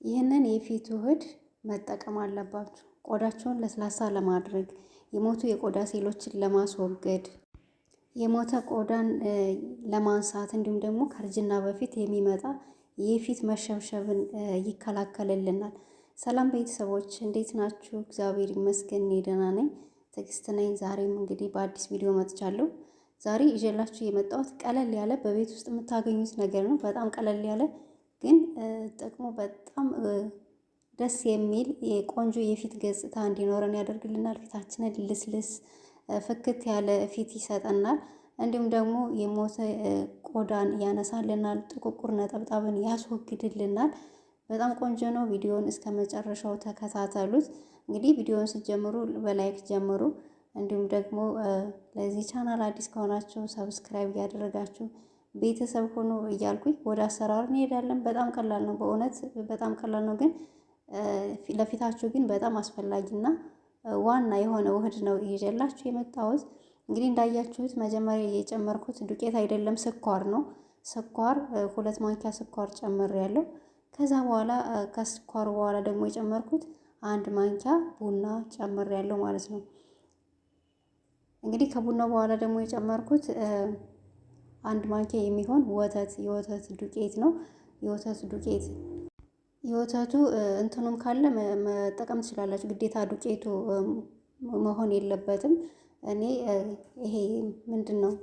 ይህንን የፊት ውህድ መጠቀም አለባችሁ። ቆዳችሁን ለስላሳ ለማድረግ፣ የሞቱ የቆዳ ሴሎችን ለማስወገድ፣ የሞተ ቆዳን ለማንሳት እንዲሁም ደግሞ ከእርጅና በፊት የሚመጣ የፊት መሸብሸብን ይከላከልልናል። ሰላም ቤተሰቦች እንዴት ናችሁ? እግዚአብሔር ይመስገን እኔ ደህና ነኝ። ትዕግስት ነኝ። ዛሬም እንግዲህ በአዲስ ቪዲዮ መጥቻለሁ። ዛሬ ይዤላችሁ የመጣሁት ቀለል ያለ በቤት ውስጥ የምታገኙት ነገር ነው። በጣም ቀለል ያለ ግን ጥቅሙ በጣም ደስ የሚል የቆንጆ የፊት ገጽታ እንዲኖረን ያደርግልናል። ፊታችንን ልስልስ ፍክት ያለ ፊት ይሰጠናል። እንዲሁም ደግሞ የሞተ ቆዳን ያነሳልናል። ጥቁቁር ነጠብጣብን ያስወግድልናል። በጣም ቆንጆ ነው። ቪዲዮውን እስከ መጨረሻው ተከታተሉት። እንግዲህ ቪዲዮውን ስትጀምሩ በላይክ ጀምሩ። እንዲሁም ደግሞ ለዚህ ቻናል አዲስ ከሆናችሁ ሰብስክራይብ እያደረጋችሁ ቤተሰብ ሆኖ እያልኩኝ ወደ አሰራር እንሄዳለን። በጣም ቀላል ነው፣ በእውነት በጣም ቀላል ነው። ግን ለፊታችሁ ግን በጣም አስፈላጊና ዋና የሆነ ውህድ ነው ይዤላችሁ የመጣሁት። እንግዲህ እንዳያችሁት መጀመሪያ የጨመርኩት ዱቄት አይደለም ስኳር ነው። ስኳር 2 ማንኪያ ስኳር ጨምሬያለሁ። ከዛ በኋላ ከስኳር በኋላ ደግሞ የጨመርኩት 1 ማንኪያ ቡና ጨምሬያለሁ ማለት ነው። እንግዲህ ከቡናው በኋላ ደግሞ የጨመርኩት 1 ማንኪያ የሚሆን የወተት ዱቄት ነው። የወተቱ እንትኑም ካለ መጠቀም ትችላላችሁ። ግዴታ ዱቄቱ መሆን የለበትም። እኔ ይሄ ምንድን ነው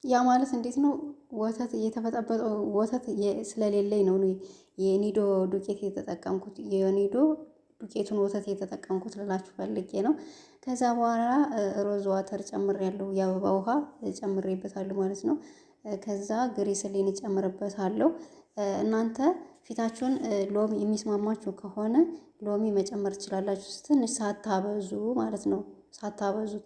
ያ ማለት እንዴት ነው? ወተት እየተፈጠበጠው ወተት ስለሌለኝ ነው የኒዶ ዱቄት የተጠቀምኩት። የኒዶ ዱቄቱን ወተት የተጠቀምኩት ልላችሁ ፈልጌ ነው። ከዛ በኋላ ሮዝ ዋተር ጨምሬያለሁ። የአበባ ውሃ ጨምሬበታለሁ ማለት ነው። ከዛ ግሪስሊን ጨምርበታለሁ። እናንተ ፊታችሁን ሎሚ የሚስማማችሁ ከሆነ ሎሚ መጨመር ትችላላችሁ፣ ትንሽ ሳታበዙ ማለት ነው፣ ሳታበዙት።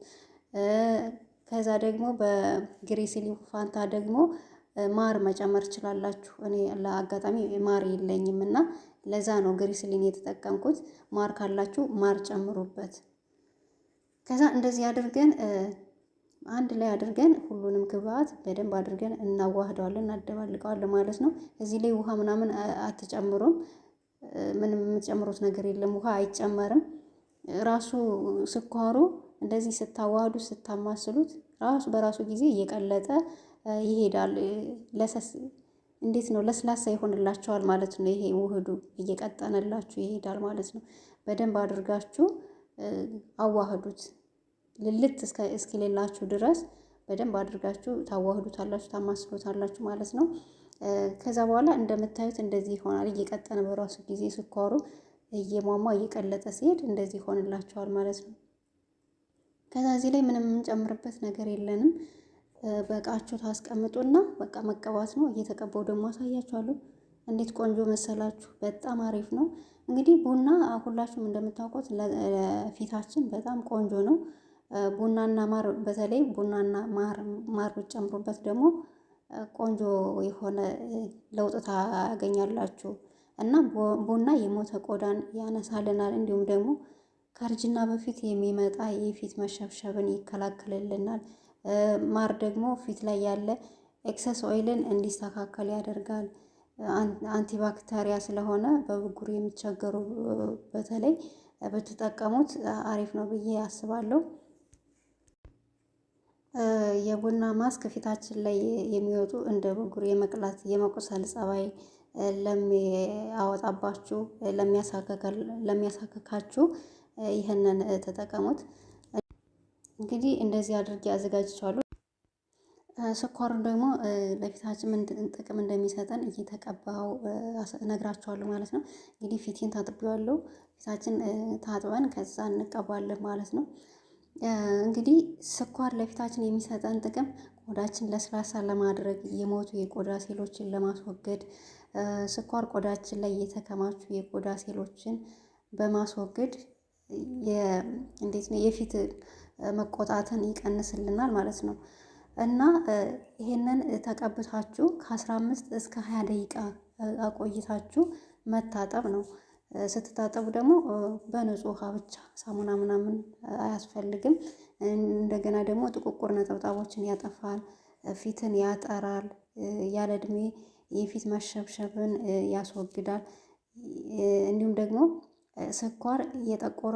ከዛ ደግሞ በግሪስሊን ፋንታ ደግሞ ማር መጨመር ትችላላችሁ። እኔ ለአጋጣሚ ማር የለኝም እና ለዛ ነው ግሪስሊን የተጠቀምኩት። ማር ካላችሁ ማር ጨምሩበት። ከዛ እንደዚህ አድርገን አንድ ላይ አድርገን ሁሉንም ግብአት በደንብ አድርገን እናዋህደዋለን፣ እናደባልቀዋለን ማለት ነው። እዚህ ላይ ውሃ ምናምን አትጨምሩም። ምንም የምትጨምሩት ነገር የለም። ውሃ አይጨመርም። ራሱ ስኳሩ እንደዚህ ስታዋህዱ ስታማስሉት ራሱ በራሱ ጊዜ እየቀለጠ ይሄዳል። እንዴት ነው ለስላሳ ይሆንላችኋል ማለት ነው። ይሄ ውህዱ እየቀጠነላችሁ ይሄዳል ማለት ነው። በደንብ አድርጋችሁ አዋህዱት። ልልት እስኪሌላችሁ ድረስ በደንብ አድርጋችሁ ታዋህዱታላችሁ፣ ታማስሉታላችሁ ማለት ነው። ከዛ በኋላ እንደምታዩት እንደዚህ ይሆናል። እየቀጠነ በራሱ ጊዜ ስኳሩ እየሟሟ እየቀለጠ ሲሄድ እንደዚህ ይሆንላችኋል ማለት ነው። ከዛ እዚህ ላይ ምንም የምንጨምርበት ነገር የለንም። በቃችሁ ታስቀምጡና በቃ መቀባት ነው። እየተቀባው ደግሞ አሳያችኋለሁ። እንዴት ቆንጆ መሰላችሁ! በጣም አሪፍ ነው። እንግዲህ ቡና ሁላችሁም እንደምታውቁት ለፊታችን በጣም ቆንጆ ነው። ቡናና ማር፣ በተለይ ቡናና ማር ብትጨምሩበት ደግሞ ቆንጆ የሆነ ለውጥ ታገኛላችሁ። እና ቡና የሞተ ቆዳን ያነሳልናል። እንዲሁም ደግሞ ከእርጅና በፊት የሚመጣ የፊት መሸብሸብን ይከላከልልናል። ማር ደግሞ ፊት ላይ ያለ ኤክሰስ ኦይልን እንዲስተካከል ያደርጋል። አንቲባክተሪያ ስለሆነ በብጉር የሚቸገሩ በተለይ ብትጠቀሙት አሪፍ ነው ብዬ አስባለሁ። የቡና ማስክ ፊታችን ላይ የሚወጡ እንደ ብጉር የመቅላት የመቁሰል ጸባይ ለሚያወጣባችሁ፣ ለሚያሳክካችሁ ይህንን ተጠቀሙት። እንግዲህ እንደዚህ አድርጌ አዘጋጅቻለሁ። ስኳሩን ደግሞ ለፊታችን ምን ጥቅም እንደሚሰጠን እየተቀባው እነግራችኋለሁ ማለት ነው። እንግዲህ ፊቴን ታጥቤዋለሁ። ፊታችን ታጥበን ከዛ እንቀባለን ማለት ነው። እንግዲህ ስኳር ለፊታችን የሚሰጠን ጥቅም ቆዳችን ለስላሳ ለማድረግ፣ የሞቱ የቆዳ ሴሎችን ለማስወገድ፣ ስኳር ቆዳችን ላይ የተከማቹ የቆዳ ሴሎችን በማስወገድ እንዴት ነው የፊት መቆጣትን ይቀንስልናል ማለት ነው። እና ይሄንን ተቀብታችሁ ከ15 እስከ 20 ደቂቃ አቆይታችሁ መታጠብ ነው። ስትታጠቡ ደግሞ በንጹህ ውሃ ብቻ፣ ሳሙና ምናምን አያስፈልግም። እንደገና ደግሞ ጥቁቁር ነጠብጣቦችን ያጠፋል፣ ፊትን ያጠራል፣ ያለ እድሜ የፊት መሸብሸብን ያስወግዳል። እንዲሁም ደግሞ ስኳር የጠቆረ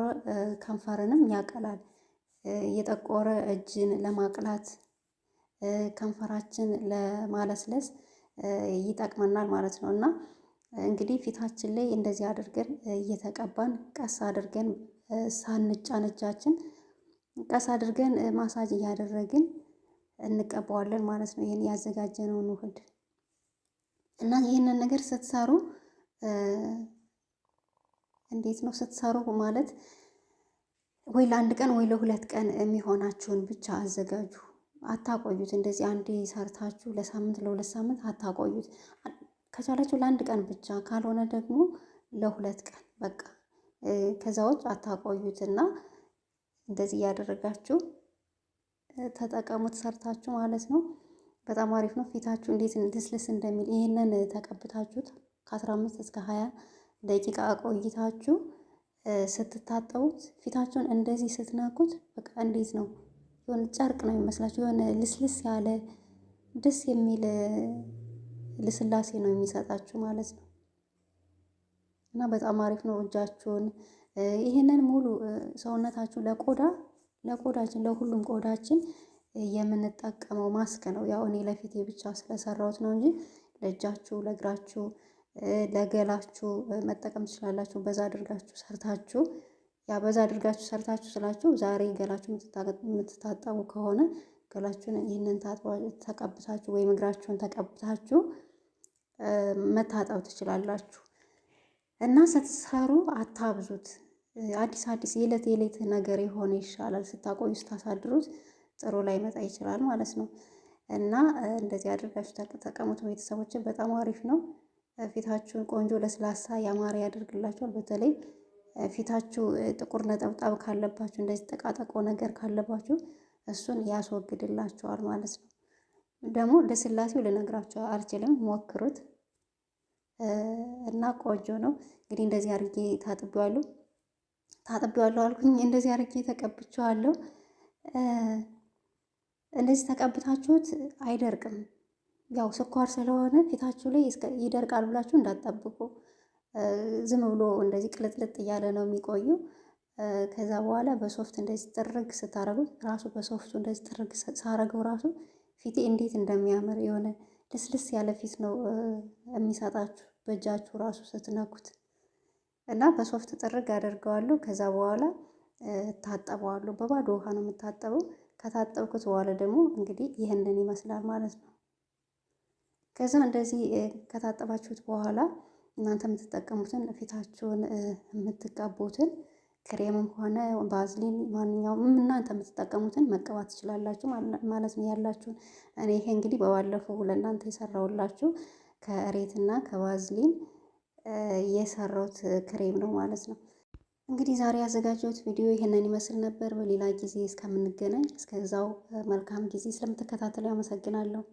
ከንፈርንም ያቀላል። የጠቆረ እጅን ለማቅላት ከንፈራችን ለማለስለስ ይጠቅመናል ማለት ነው። እና እንግዲህ ፊታችን ላይ እንደዚህ አድርገን እየተቀባን ቀስ አድርገን ሳንጫን እጃችን ቀስ አድርገን ማሳጅ እያደረግን እንቀባዋለን ማለት ነው። ይህን ያዘጋጀነውን ውህድ እና ይህንን ነገር ስትሰሩ እንዴት ነው ስትሰሩ ማለት ወይ ለአንድ ቀን ወይ ለሁለት ቀን የሚሆናችሁን ብቻ አዘጋጁ። አታቆዩት። እንደዚህ አንዴ ሰርታችሁ ለሳምንት ለሁለት ሳምንት አታቆዩት። ከቻላችሁ ለአንድ ቀን ብቻ ካልሆነ ደግሞ ለሁለት ቀን በቃ ከዛ ውጭ አታቆዩትና እንደዚህ እያደረጋችሁ ተጠቀሙት ሰርታችሁ ማለት ነው። በጣም አሪፍ ነው። ፊታችሁ እንዴት ልስልስ እንደሚል ይሄንን ተቀብታችሁት ከ15 እስከ 20 ደቂቃ ቆይታችሁ ስትታጠቡት ፊታችሁን እንደዚህ ስትነኩት በቃ እንዴት ነው የሆነ ጨርቅ ነው የሚመስላችሁ። የሆነ ልስልስ ያለ ደስ የሚል ልስላሴ ነው የሚሰጣችሁ ማለት ነው። እና በጣም አሪፍ ነው። እጃችሁን ይሄንን ሙሉ ሰውነታችሁ ለቆዳችን ለሁሉም ቆዳችን የምንጠቀመው ማስክ ነው። ያው እኔ ለፊቴ ብቻ ስለሰራሁት ነው እንጂ ለእጃችሁ፣ ለእግራችሁ፣ ለገላችሁ መጠቀም ትችላላችሁ። በዛ አድርጋችሁ ሰርታችሁ በዛ አድርጋችሁ ሰርታችሁ ስላችሁ ዛሬ ገላችሁ የምትታጠቡ ከሆነ ገላችሁን ይህንን ተቀብታችሁ ወይም እግራችሁን ተቀብታችሁ መታጠብ ትችላላችሁ። እና ስትሰሩ አታብዙት። አዲስ የዕለት ነገር የሆነ ይሻላል። ስታቆዩ ስታሳድሩት ጥሩ ላይ መጣ ይችላል ማለት ነው። እና እንደዚህ አድርጋችሁ ተጠቀሙት ቤተሰቦች፣ በጣም አሪፍ ነው። ፊታችሁን ቆንጆ ለስላሳ ያማረ ያደርግላችኋል። በተለይ ፊታችሁ ጥቁር ነጠብጣብ ካለባችሁ እንደዚህ ጠቃጠቆ ነገር ካለባችሁ እሱን ያስወግድላችኋል ማለት ነው። ደግሞ ለስላሴው ልነግራችሁ አልችልም፣ ሞክሩት እና ቆንጆ ነው። እንግዲህ እንደዚህ አድርጌ ታጥቤዋለሁ አልኩኝ። እንደዚህ አድርጌ ተቀብቼዋለሁ። እንደዚህ ተቀብታችሁት አይደርቅም። ያው ስኳር ስለሆነ ፊታችሁ ላይ ይደርቃል ብላችሁ እንዳትጠብቁ። ዝም ብሎ እንደዚህ ቅልጥልጥ እያለ ነው የሚቆዩ። ከዛ በኋላ በሶፍት እንደዚህ ጥርግ ስታረጉት ራሱ በሶፍቱ እንደዚህ ጥርግ ሳረገው ራሱ ፊቴ እንዴት እንደሚያምር የሆነ ልስልስ ያለ ፊት ነው የሚሰጣችሁ በእጃችሁ ራሱ ስትነኩት። እና በሶፍት ጥርግ አደርገዋለሁ። ከዛ በኋላ ታጠበዋለሁ። በባዶ ውሃ ነው የምታጠበው። ከታጠብኩት በኋላ ደግሞ እንግዲህ ይህንን ይመስላል ማለት ነው። ከዛ እንደዚህ ከታጠባችሁት በኋላ እናንተ የምትጠቀሙትን ፊታችሁን የምትቀቡትን ክሬምም ሆነ ባዝሊን ማንኛውም እናንተ የምትጠቀሙትን መቀባት ትችላላችሁ ማለት ነው ያላችሁን። እኔ ይሄ እንግዲህ በባለፈው ለእናንተ የሰራሁላችሁ ከእሬትና ከባዝሊን የሰራሁት ክሬም ነው ማለት ነው። እንግዲህ ዛሬ ያዘጋጀሁት ቪዲዮ ይሄንን ይመስል ነበር። በሌላ ጊዜ እስከምንገናኝ እስከዛው መልካም ጊዜ። ስለምትከታተሉ አመሰግናለሁ።